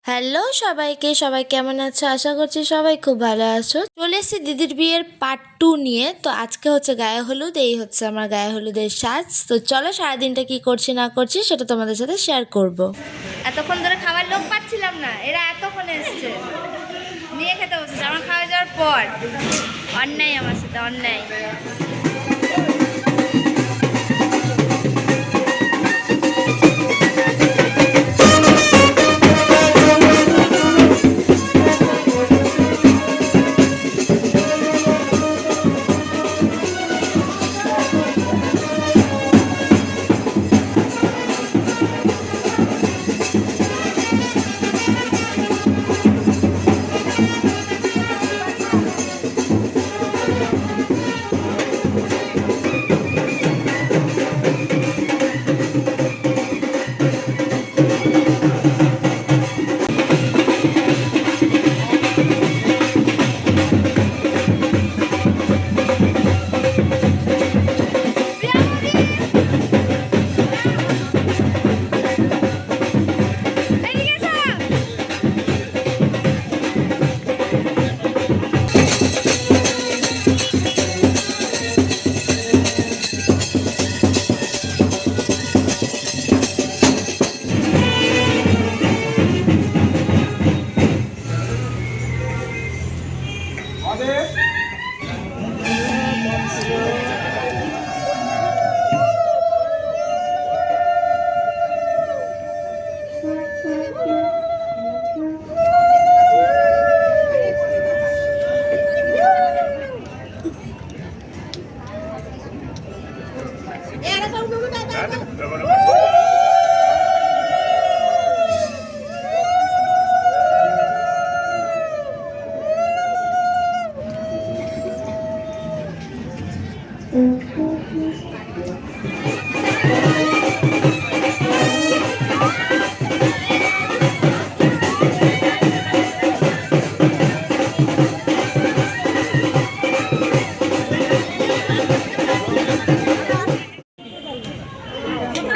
Hello সবাইকে, সবাই কেমন আছো? আশা করছি সবাই খুব ভালো আছো। চলে এসেছি দিদির বিয়ের পার্ট 2 নিয়ে। তো আজকে হচ্ছে গায়ে হলুদ, এই হচ্ছে আমার গায়ে হলুদের সাজ। তো চলো সারাদিনটা কি করছি না করছি সেটা তোমাদের সাথে শেয়ার করব। এতক্ষণ ধরে খাবার লোক পাচ্ছিলাম না, এরা এতক্ষণ এসছে নিয়ে খেতে বসেছে আমার খাওয়া যাওয়ার পর। অন্যায় আমার সাথে, অন্যায়।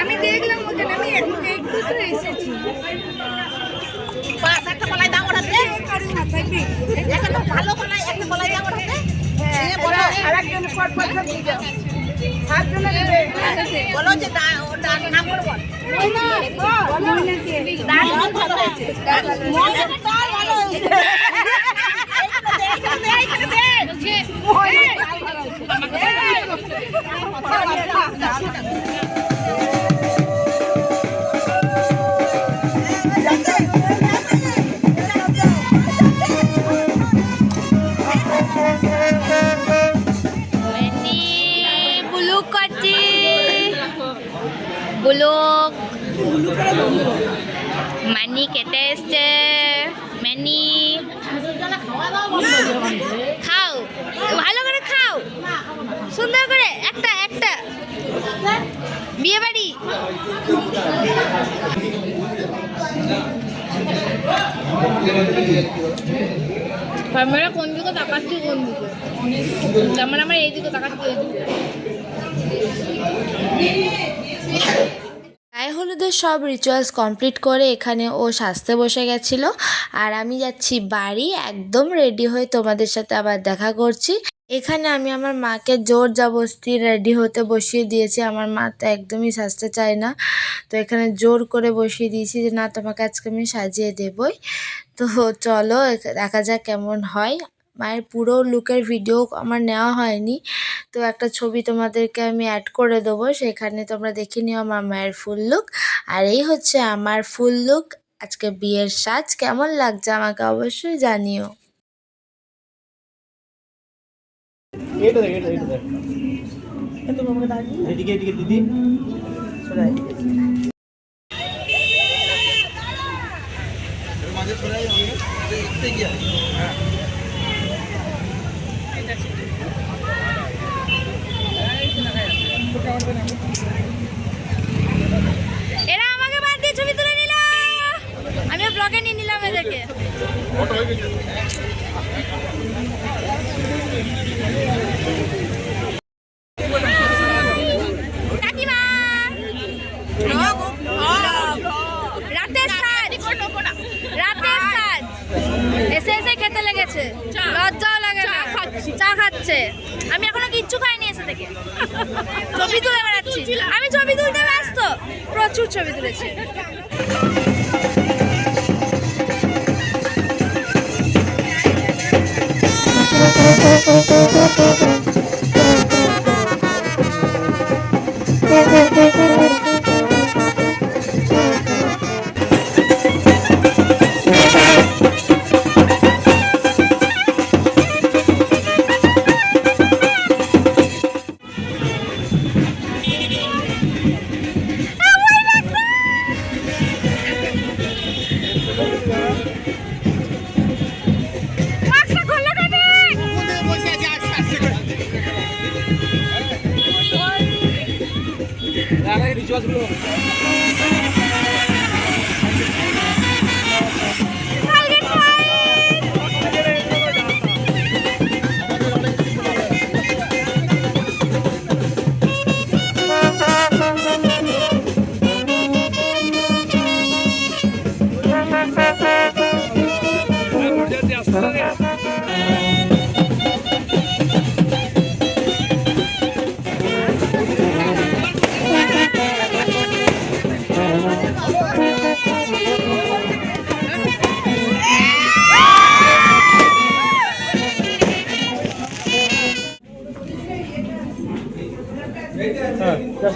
আমি দেখলাম ওখানে, আমি একটু তো এসেছি। বাস একটা কলাই দাম ওঠাতে একটা তো ভালো কলাই একটা কলাই দাম ওঠাতে আরেকজন পর পর সব দিয়ে যাও। 7 জনে নেবে। বলো যে ডাল নাম করবো ডাল ভালো হয়েছে। ময়দার ডাল ভালো হয়েছে বুলুক করছি, বুলুক মানি খেতে এসছে। মানি খাও, ভালো করে খাও, সুন্দর করে। একটা একটা বিয়ে বাড়ি। ক্যামেরা কোন দিকে তাকাচ্ছি, কোন দিকে ক্যামেরা আমার এই দিকে তাকাচ্ছি, এই দিকে। গায়ে হলুদের সব রিচুয়ালস কমপ্লিট করে এখানে ও সাজতে বসে গেছিল, আর আমি যাচ্ছি বাড়ি একদম রেডি হয়ে তোমাদের সাথে আবার দেখা করছি। এখানে আমি আমার মাকে জোর জবরদস্তি রেডি হতে বসিয়ে দিয়েছি। আমার মা তো একদমই সাজতে চায় না, তো এখানে জোর করে বসিয়ে দিয়েছি যে না, তোমাকে আজকে আমি সাজিয়ে দেবই। তো চলো দেখা যাক কেমন হয়। মায়ের পুরো লুকের ভিডিও আমার নেওয়া হয়নি, তো একটা ছবি তোমাদেরকে আমি অ্যাড করে দেবো, সেখানে তোমরা দেখে নিও আমার মায়ের ফুল লুক। আর এই হচ্ছে আমার ফুল লুক। আজকে বিয়ের সাজ কেমন লাগছে আমাকে অবশ্যই জানিও। এইটা দেখ, এইটা দেখ। এদিকে এদিকে দিদি। মাঝে চলে যাবে। দেখতে গিয়া। হ্যাঁ। এরা আমাকে বাদ দিয়ে ছবি তুলে নিল, আমিও ব্লগে নিয়ে নিলাম এদেরকে। কাকিমা রাতের সাজ, রাতের খাচ্ছে, আমি এখনো কিচ্ছু খাইনি এসে থেকে। ছবি তুলে বেড়াচ্ছি, আমি ছবি তুলতে ব্যস্ত, প্রচুর ছবি তুলেছি।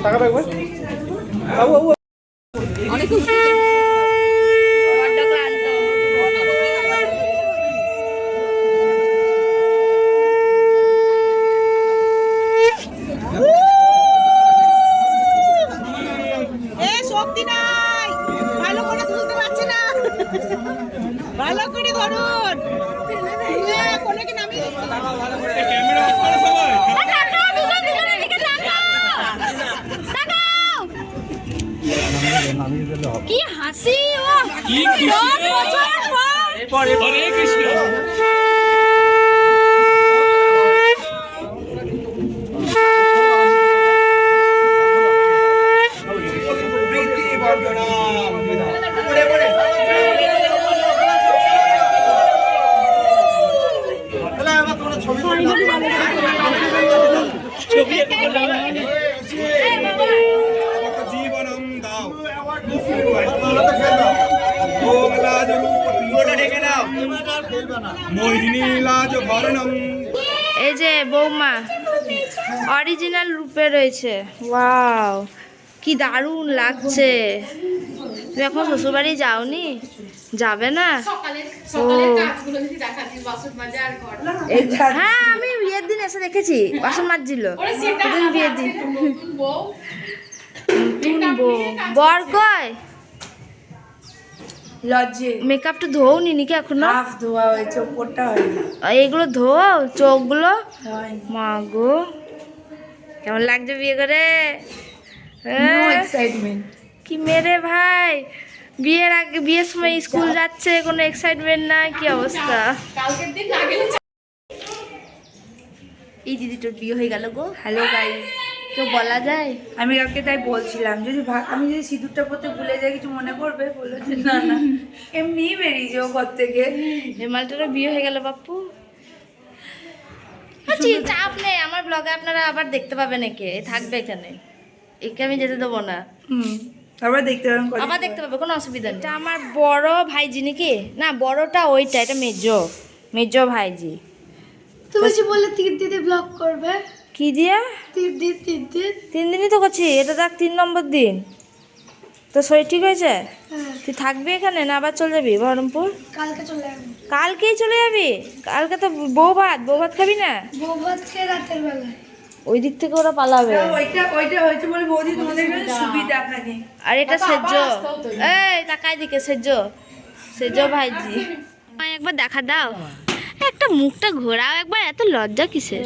টাকা পাবো শক্তি নাই, ভালো করে তুলতে পারছি না, ভালো করে ধরুন। কোনকে নামিয়ে কি হাসি, ও কি হরে কৃষ্ণ। জীবনম দাও ওম লাজ রূপতি ঢেকে দাও মোহিনী লাজ ভরণম। এই যে বৌমা অরিজিনাল রূপে রয়েছে। ওয়াও, কি দারুণ লাগছে। তুমি এখন শ্বশুরবাড়ি যাওনি? যাবে না? হ্যাঁ, আমি বিয়ের দিন এসে দেখেছি, বাসন মাজছিল বিয়ের দিন। নতুন বউ, বর কয়? লজ্জে মেকআপটা ধোও নি নাকি এখনো? হাফ ধোয়া হয়েছে, উপরটা হয়নি। এইগুলো ধোও, চোখগুলো? হয়নি। মা গো, কেমন লাগছে বিয়ে করে? No excitement. কি মেরে ভাই, বিয়ের আগে, বিয়ের সময় স্কুল যাচ্ছে, কোনো এক্সাইটমেন্ট নাই, কি অবস্থা। এই দিদিটার বিয়ে হয়ে গেল গো। হ্যালো গাইস, কেউ বলা যায়? আমি কালকে তাই বলছিলাম, যদি আমি যদি সিঁদুরটা পরতে ভুলে যাই কিছু মনে করবে? বলেছে না না, এমনি বেরিয়েছে ও ঘর থেকে। এই মালটারও বিয়ে হয়ে গেল বাপু। চাপ নেই, আমার ব্লগে আপনারা আবার দেখতে পাবেন, একে থাকবে এখানে, একে আমি যেতে দেবো না। আবার দেখতে পাবেন, আবার দেখতে পাবে, কোনো অসুবিধা নেই। এটা আমার বড় ভাইজি নাকি? না, বড়টা ওইটা, এটা মেজো ভাইজি। তুমি যে বললে 3 দিনে ব্লগ করবে, কি দিয়া? 3 দিন 3 দিনই তো করছি, এটা দেখ 3 নম্বর দিন। তো শরীর ঠিক হয়েছে? তুই থাকবি এখানে না আবার চলে যাবি বহরমপুর? কালকে চলে যাবো। কালকেই চলে যাবি? কালকে তো বউ ভাত খাবি না? বউ ভাত খেয়ে রাতের বেলায় ওই দিক থেকে ওরা পালাবে। ওইটা হয়েছে বলে বৌদি তোমাদের জন্য সুবিধা খানি। আর এটা সেজ্জ, এই তাকাই দিকে সেজ্জ ভাইজি। একবার দেখা দাও, একটা মুখটা ঘোরাও একবার, এত লজ্জা কিসের?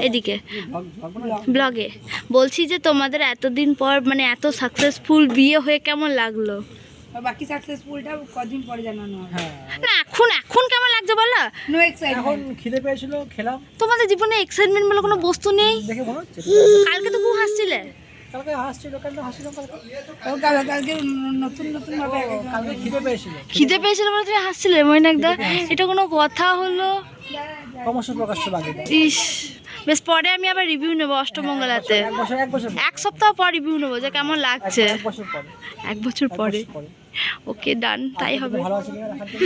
এদিকে ব্লগে বলছি যে তোমাদের এতদিন পর, মানে এত সাকসেসফুল বিয়ে হয়ে কেমন লাগলো? বাকি সাকসেসফুলটা কদিন পরে জানানো হবে। না, এখন কেমন লাগছে বলো? No excitement. এখন খিদে পেয়েছিল, খেলাম। তোমাদের জীবনে এক্সাইটমেন্ট বলে কোনো বস্তু নেই? দেখে মনে হচ্ছে কালকে তো খুব হাসছিলে। কালকে হাসছিল, কালকে হাসছিলাম। কালকে নতুন ভাবে কালকে খিদে পেয়েছিল। খিদে পেয়েছিল বলে তুমি হাসছিলে? ময়নাকদা, এটা কোনো কথা হলো? ক্রমশ প্রকাশ্য বাকি ইস, বেশ পরে আমি আবার রিভিউ নেবো অষ্টমঙ্গলাতে। এক বছর 1 সপ্তাহ পর রিভিউ নেবো যে কেমন লাগছে। 1 বছর পরে 1 বছর পরে। ওকে, ডান, তাই হবে। ভালো আছে কিনা দেখার জন্য।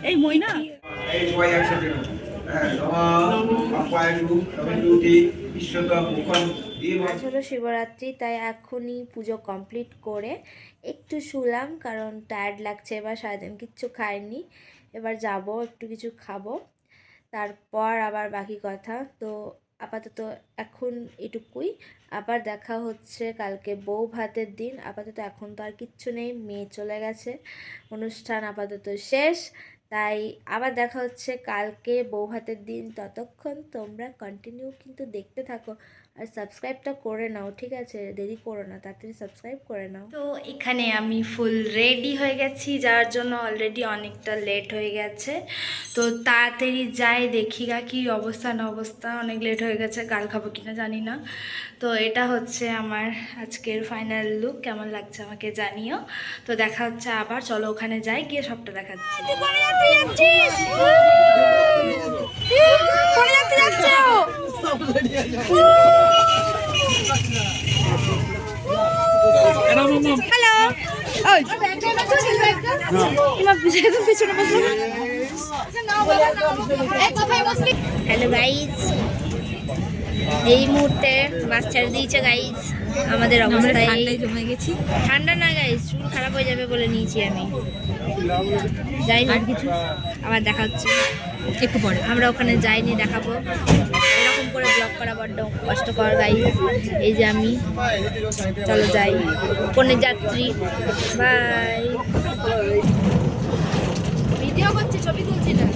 এই মইনা এই সবাই একসাথে আজ হলো শিবরাত্রি, তাই এখনই পুজো কমপ্লিট করে একটু শুলাম, কারণ টায়ার্ড লাগছে। এবার সারাদিন কিচ্ছু খাইনি, এবার যাব একটু কিছু খাবো, তারপর আবার বাকি কথা। তো আপাতত এখন এটুকুই, আবার দেখা হচ্ছে কালকে বউ ভাতের দিন। আপাতত এখন তো আর কিচ্ছু নেই, মেয়ে চলে গেছে, অনুষ্ঠান আপাতত শেষ, তাই আবার দেখা হচ্ছে কালকে বউ ভাতের দিন। ততক্ষণ তোমরা কন্টিনিউ কিন্তু দেখতে থাকো, আর সাবস্ক্রাইবটা করে নাও, ঠিক আছে? দেরি করো না, তাড়াতাড়ি সাবস্ক্রাইব করে নাও। তো এখানে আমি ফুল রেডি হয়ে গেছি, যার জন্য অলরেডি অনেকটা লেট হয়ে গেছে। তো তাড়াতাড়ি যাই, দেখি গা কি অবস্থা না অবস্থা, অনেক লেট হয়ে গেছে, গাল খাবো কিনা জানি না। তো এটা হচ্ছে আমার আজকের ফাইনাল লুক, কেমন লাগছে আমাকে জানিও। তো দেখা হচ্ছে আবার, চলো ওখানে যাই, গিয়ে সবটা দেখাচ্ছি। হ্যালো গাইজ, এই মুহূর্তে বাস ছেড়ে দিয়েছে গাইজ। আমাদের অবস্থায় জমে গেছি, ঠান্ডা না গাইজ, চুল খারাপ হয়ে যাবে বলে নিয়েছি আমি। যাই হোক, কিছু আবার দেখা হচ্ছে একটু পরে। আমরা ওখানে যাইনি, দেখাবো। এরকম করে ব্লগ করা বড্ড কষ্টকর গাইজ। এই যে আমি, চলো যাই। কনের যাত্রী, বাই। ভিডিও করছি, ছবি তুলছি না।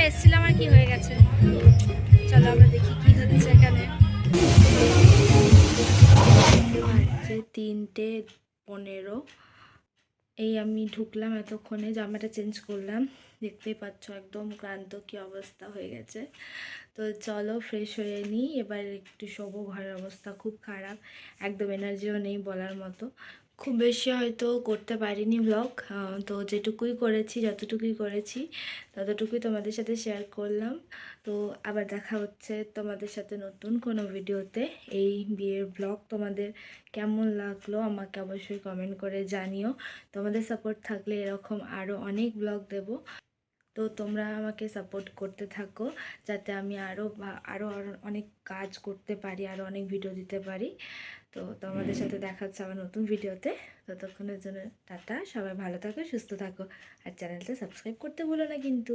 এসেছিলাম আর কি হয়ে গেছে, চলো আমরা দেখি কি হচ্ছে এখানে। আজকে 3:15, এই আমি ঢুকলাম এতক্ষণে, জামাটা চেঞ্জ করলাম, দেখতেই পাচ্ছ একদম ক্লান্ত কি অবস্থা হয়ে গেছে। তো চলো ফ্রেশ হয়ে নিই, এবার একটু শোবো। ঘরের অবস্থা খুব খারাপ, একদম এনার্জিও নেই বলার মতো। খুব বেশি হয়তো করতে পারিনি ব্লগ, তো যেটুকুই করেছি, যতটুকুই করেছি ততটুকুই তোমাদের সাথে শেয়ার করলাম। তো আবার দেখা হচ্ছে তোমাদের সাথে নতুন কোনো ভিডিওতে। এই বিয়ের ব্লগ তোমাদের কেমন লাগলো আমাকে অবশ্যই কমেন্ট করে জানিও। তোমাদের সাপোর্ট থাকলে এরকম আরও অনেক ব্লগ দেব। তো তোমরা আমাকে সাপোর্ট করতে থাকো, যাতে আমি আরও অনেক কাজ করতে পারি, আরও অনেক ভিডিও দিতে পারি। তো তোমাদের সাথে দেখা হচ্ছে আবার নতুন ভিডিওতে। ততক্ষণের জন্য টাটা, সবাই ভালো থাকো, সুস্থ থাকো, আর চ্যানেলটা সাবস্ক্রাইব করতে ভুলো না কিন্তু।